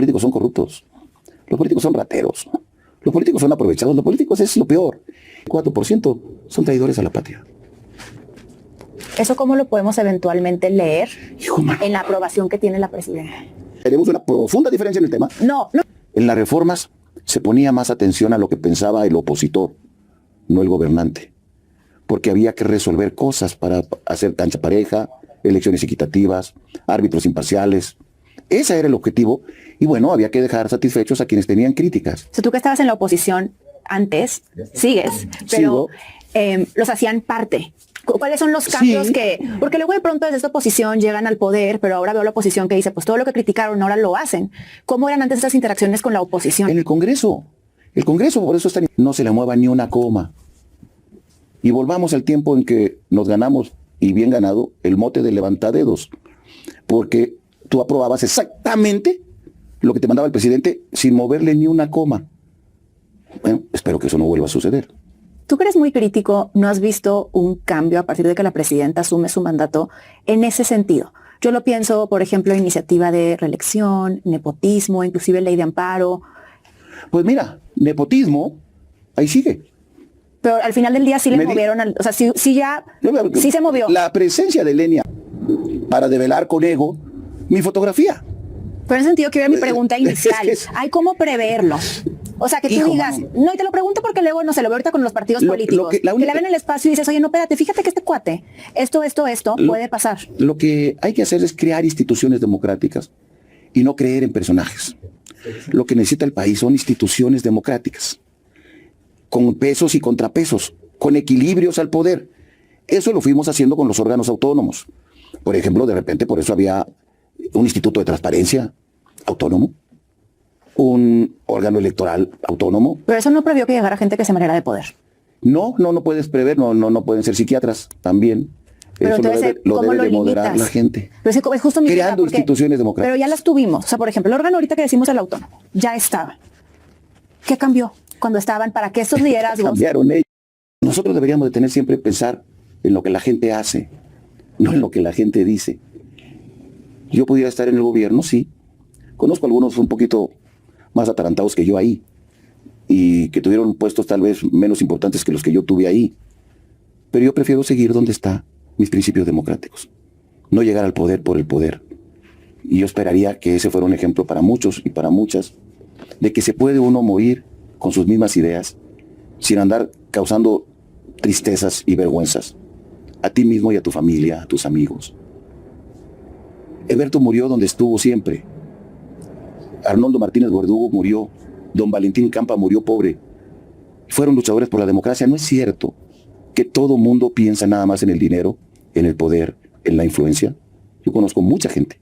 políticos son corruptos, los políticos son rateros, los políticos son aprovechados, los políticos es lo peor. 4% son traidores a la patria. ¿Eso cómo lo podemos eventualmente leer Hijo, mano, en la aprobación que tiene la presidenta? tenemos una profunda diferencia en el tema. No. En las reformas se ponía más atención a lo que pensaba el opositor, no el gobernante, porque había que resolver cosas para hacer cancha pareja, elecciones equitativas, árbitros imparciales. Ese era el objetivo y bueno, había que dejar satisfechos a quienes tenían críticas. O sea, tú que estabas en la oposición antes, sigues, pero los hacían parte. ¿Cuáles son los cambios que...? Porque luego de pronto desde esta oposición llegan al poder, pero ahora veo la oposición que dice, pues todo lo que criticaron ahora lo hacen. ¿Cómo eran antes estas interacciones con la oposición? En el Congreso, por eso no se le mueva ni una coma. Y volvamos al tiempo en que nos ganamos, y bien ganado, el mote de levantadedos. Porque tú aprobabas exactamente lo que te mandaba el presidente sin moverle ni una coma. Bueno, espero que eso no vuelva a suceder. Tú que eres muy crítico, ¿no has visto un cambio a partir de que la presidenta asume su mandato en ese sentido? Yo lo pienso, por ejemplo, iniciativa de reelección, nepotismo, inclusive ley de amparo. Pues mira, nepotismo, ahí sigue. Pero al final del día sí le movieron, o sea, sí se movió. La presencia de Lenia para develar con ego mi fotografía. Pero en ese sentido quiero ver mi pregunta inicial. ¿Hay cómo preverlo? O sea, que tú digas, no, y te lo pregunto porque luego no se lo veo ahorita con los partidos políticos. Que le ven el espacio y dices, oye, no, espérate, fíjate que este cuate, esto puede pasar. Lo que hay que hacer es crear instituciones democráticas y no creer en personajes. Lo que necesita el país son instituciones democráticas, con pesos y contrapesos, con equilibrios al poder. Eso lo fuimos haciendo con los órganos autónomos. Por ejemplo, de repente por eso había un instituto de transparencia autónomo, un órgano electoral autónomo. Pero eso no previó que llegara gente que se mareara de poder. No puedes prever, no pueden ser psiquiatras también. Pero eso entonces, lo debe de moderar limitas? la gente. Pero es justo creando instituciones democráticas. Pero ya las tuvimos. O sea, por ejemplo, el órgano ahorita que decimos el autónomo, ya estaba. ¿Qué cambió cuando estaban para que estos liderazgos? Cambiaron ellos. Nosotros deberíamos de tener siempre pensar en lo que la gente hace, no en lo que la gente dice. Yo pudiera estar en el gobierno, sí. Conozco algunos un poquito más atarantados que yo ahí y que tuvieron puestos tal vez menos importantes que los que yo tuve ahí. Pero yo prefiero seguir donde están mis principios democráticos. No llegar al poder por el poder. Y yo esperaría que ese fuera un ejemplo para muchos y para muchas de que se puede uno morir con sus mismas ideas sin andar causando tristezas y vergüenzas a ti mismo y a tu familia, a tus amigos. Eberto murió donde estuvo siempre. Arnoldo Martínez Verdugo murió. Don Valentín Campa murió pobre. Fueron luchadores por la democracia. No es cierto que todo mundo piensa nada más en el dinero, en el poder, en la influencia. Yo conozco mucha gente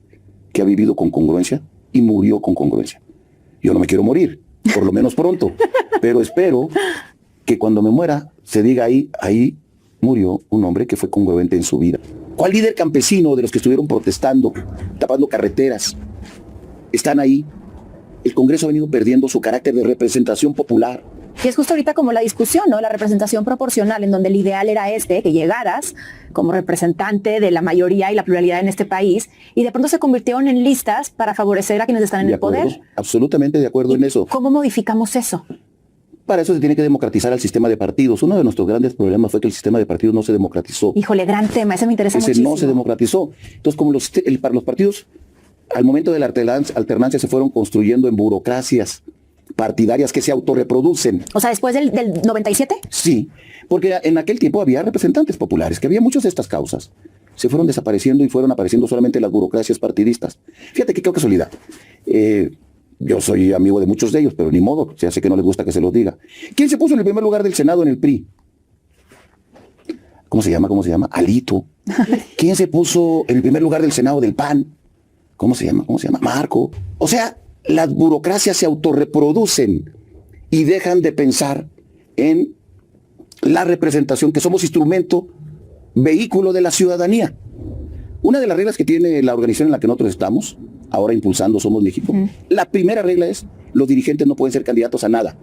que ha vivido con congruencia y murió con congruencia. Yo no me quiero morir, por lo menos pronto, pero espero que cuando me muera se diga ahí murió un hombre que fue congruente en su vida. ¿Cuál líder campesino de los que estuvieron protestando, tapando carreteras, están ahí? El Congreso ha venido perdiendo su carácter de representación popular. Y es justo ahorita como la discusión, ¿no? La representación proporcional, en donde el ideal era que llegaras como representante de la mayoría y la pluralidad en este país, y de pronto se convirtieron en listas para favorecer a quienes están en el poder. Absolutamente de acuerdo en eso. ¿Cómo modificamos eso? Para eso se tiene que democratizar el sistema de partidos. Uno de nuestros grandes problemas fue que el sistema de partidos no se democratizó. Híjole, gran tema, ese me interesa muchísimo. No se democratizó. Entonces, como para los partidos, al momento de la alternancia se fueron construyendo en burocracias partidarias que se autorreproducen. O sea, después del 97. Sí, porque en aquel tiempo había representantes populares, que había muchas de estas causas. Se fueron desapareciendo y fueron apareciendo solamente las burocracias partidistas. Fíjate qué casualidad. Yo soy amigo de muchos de ellos, pero ni modo, ya sé que no les gusta que se los diga. ¿Quién se puso en el primer lugar del Senado en el PRI? ¿Cómo se llama? Alito. ¿Quién se puso en el primer lugar del Senado del PAN? ¿Cómo se llama? Marco. O sea, las burocracias se autorreproducen y dejan de pensar en la representación, que somos instrumento, vehículo de la ciudadanía. Una de las reglas que tiene la organización en la que nosotros estamos, ahora impulsando Somos México, la primera regla es, los dirigentes no pueden ser candidatos a nada.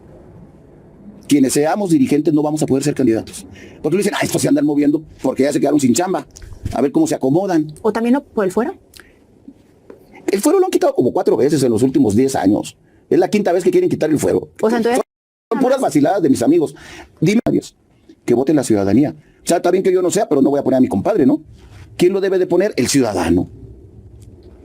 Quienes seamos dirigentes no vamos a poder ser candidatos. Porque le dicen, estos se andan moviendo porque ya se quedaron sin chamba. A ver cómo se acomodan. ¿O también por el fuero? El fuero lo han quitado como 4 veces en los últimos 10 años. Es la 5ª vez que quieren quitar el fuero. O sea, entonces... Son puras vaciladas de mis amigos. Dime, que vote la ciudadanía. O sea, está bien que yo no sea, pero no voy a poner a mi compadre, ¿no? ¿Quién lo debe de poner? El ciudadano.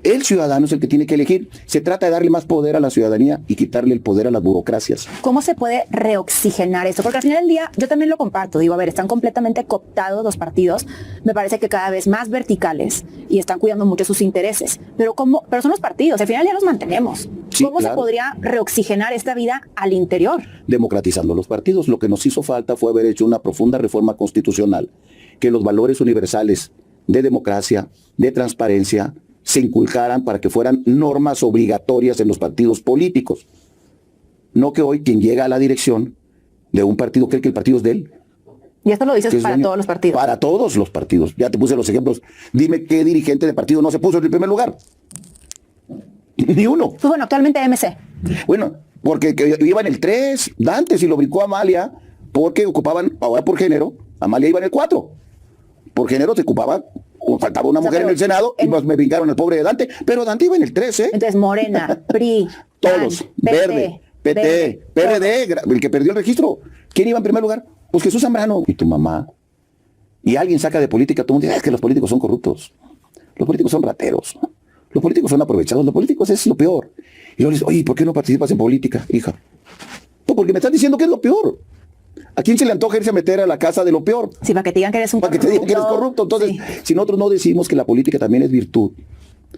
El ciudadano es el que tiene que elegir. Se trata de darle más poder a la ciudadanía y quitarle el poder a las burocracias. ¿Cómo se puede reoxigenar esto? Porque al final del día, yo también lo comparto. Digo, a ver, están completamente cooptados los partidos. Me parece que cada vez más verticales y están cuidando mucho sus intereses. Pero son los partidos. Al final ya los mantenemos. Sí, ¿Cómo claro. se podría reoxigenar esta vida al interior? Democratizando los partidos. Lo que nos hizo falta fue haber hecho una profunda reforma constitucional, que los valores universales de democracia, de transparencia, se inculcaran para que fueran normas obligatorias en los partidos políticos. No que hoy quien llega a la dirección de un partido cree que el partido es de él. Y esto lo dices Que es para dueño. todos los partidos. Para todos los partidos. Ya te puse los ejemplos. Dime qué dirigente de partido no se puso en el primer lugar. Ni uno. Pues bueno, actualmente MC. Bueno, porque que iba en el 3, Dante, y lo brincó Amalia, porque ocupaban, ahora por género, Amalia iba en el 4. Por género se ocupaba, o faltaba una mujer en el Senado, y pues me brincaron al pobre de Dante, pero Dante iba en el 3, ¿eh? Entonces, Morena, PRI, Todos, PAN, Verde, PT, PRD, el que perdió el registro. ¿Quién iba en primer lugar? Pues Jesús Zambrano y tu mamá. Y alguien saca de política, todo el mundo dice, es que los políticos son corruptos. Los políticos son rateros. Los políticos son aprovechados. Los políticos es lo peor. Y yo les digo, oye, ¿por qué no participas en política, hija? Pues porque me estás diciendo que es lo peor. ¿A quién se le antoja irse a meter a la casa de lo peor? Sí, para que te digan que eres un Para que te digan que eres corrupto. Entonces, Sí. si nosotros no decimos que la política también es virtud,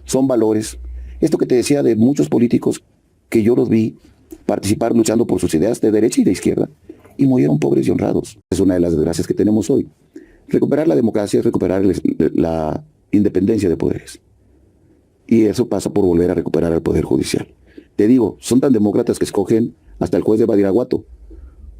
son valores. Esto que te decía de muchos políticos que yo los vi participar luchando por sus ideas de derecha y de izquierda y murieron pobres y honrados. Es una de las desgracias que tenemos hoy. Recuperar la democracia es recuperar la independencia de poderes. Y eso pasa por volver a recuperar el poder judicial. Te digo, son tan demócratas que escogen hasta el juez de Badiraguato,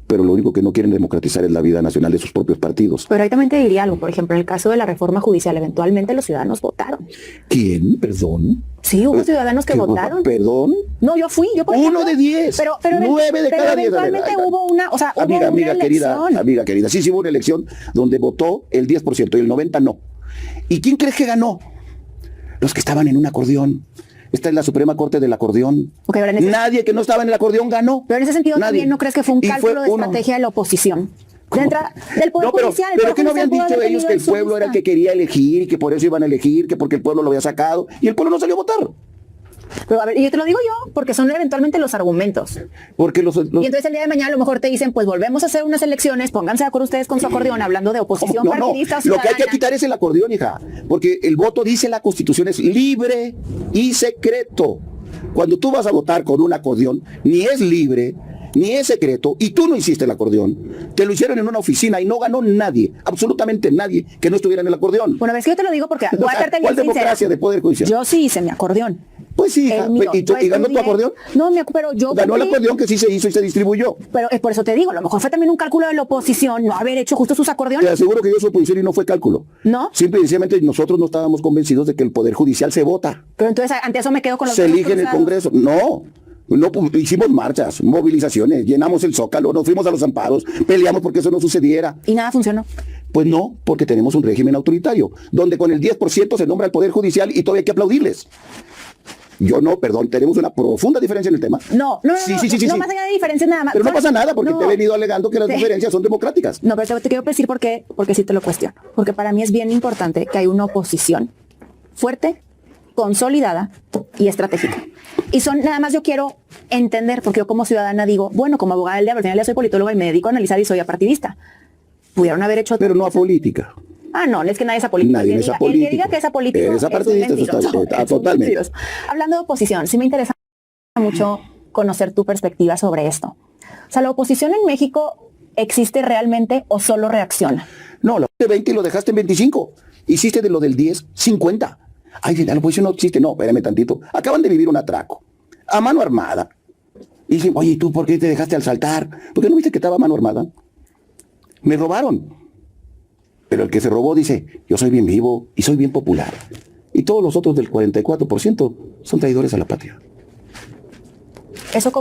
pero lo único que no quieren democratizar es la vida nacional de sus propios partidos. Pero ahí también te diría algo, por ejemplo, en el caso de la reforma judicial, eventualmente los ciudadanos votaron. ¿Quién? ¿Perdón? Sí, hubo ciudadanos que votaron. ¿Perdón? No, yo fui, yo por 1 ejemplo, de 10. Pero 9 de pero cada 10. eventualmente hubo una, o sea, hubo Amiga, una elección. amiga querida. Sí, hubo una elección donde votó el 10% y el 90% no. ¿Y quién crees que ganó? Los que estaban en un acordeón. Esta es la Suprema Corte del acordeón. Ok, ahora Nadie que no estaba en el acordeón ganó. Pero en ese sentido Nadie. también no crees que fue un Y cálculo de uno. estrategia de la oposición. Del Poder No, pero Judicial. el pero Poder que no habían Judicial pudo dicho haber ellos tenido que el en su pueblo era el lista. que quería elegir y que por eso iban a elegir, que porque el pueblo lo había sacado y el pueblo no salió a votar. Pero a ver, y yo te lo digo yo, porque son eventualmente los argumentos. Porque Y entonces el día de mañana a lo mejor te dicen, pues volvemos a hacer unas elecciones, pónganse de acuerdo ustedes con su acordeón, hablando de oposición No, partidista o lo que hay que ciudadana. quitar es el acordeón, hija, porque el voto, dice la Constitución, es libre y secreto. Cuando tú vas a votar con un acordeón, ni es libre, ni es secreto, y tú no hiciste el acordeón. Te lo hicieron en una oficina y no ganó nadie, absolutamente nadie, que no estuviera en el acordeón. Bueno, a ver, si yo te lo digo porque voy a serte bien ¿Cuál sincera. democracia de poder judicial? Yo sí hice mi acordeón. Pues sí, hija. El mío. ¿Y Yo ganó tu estudié- acordeón? No, pero yo Ganó el cumplí. acordeón que sí se hizo y se distribuyó. Pero es por eso te digo, a lo mejor fue también un cálculo de la oposición no haber hecho justo sus Te acordeones. aseguro que yo soy oposición y no fue cálculo. ¿No? Simple y sencillamente nosotros no estábamos convencidos de que el Poder Judicial se vota. Pero entonces ante eso me quedo con los Se dedos elige en el cruzados. Congreso. No, pues, hicimos marchas, movilizaciones, llenamos el Zócalo, nos fuimos a los amparos, peleamos porque eso no sucediera. Y nada funcionó. Pues no, porque tenemos un régimen autoritario, donde con el 10% se nombra el Poder Judicial y todavía hay que aplaudirles. Yo no, perdón, tenemos una profunda diferencia en el tema. No, Sí, no sí. más allá de diferencias nada más. Pero no ¿Sabes? pasa nada porque No. te he venido alegando que las Sí. diferencias son democráticas. No, pero te quiero decir porque sí te lo cuestiono. Porque para mí es bien importante que hay una oposición fuerte, consolidada y estratégica. Y nada más yo quiero entender, porque yo como ciudadana digo, bueno, como abogada del diablo, al final ya soy politóloga y me dedico a analizar y soy apartidista. Pudieron haber hecho... Pero no a política. Ah, no, es que nadie es apolítico. Nadie El que es diga- apolítico. El que diga que es apolítico Eres es un apartidista, eso está- mentiroso, está es un totalmente. mentiroso. Hablando de oposición, sí me interesa mucho conocer tu perspectiva sobre esto. O sea, ¿la oposición en México existe realmente o solo reacciona? No, lo de 20 y lo dejaste en 25. Hiciste de lo del 10, 50. Ay, la oposición no existe. No, espérame tantito. Acaban de vivir un atraco. A mano armada. Y dicen, oye, ¿y tú por qué te dejaste al saltar? ¿Por qué no viste que estaba a mano armada? Me robaron. Pero el que se robó dice, yo soy bien vivo y soy bien popular. Y todos los otros del 44% son traidores a la patria. Eso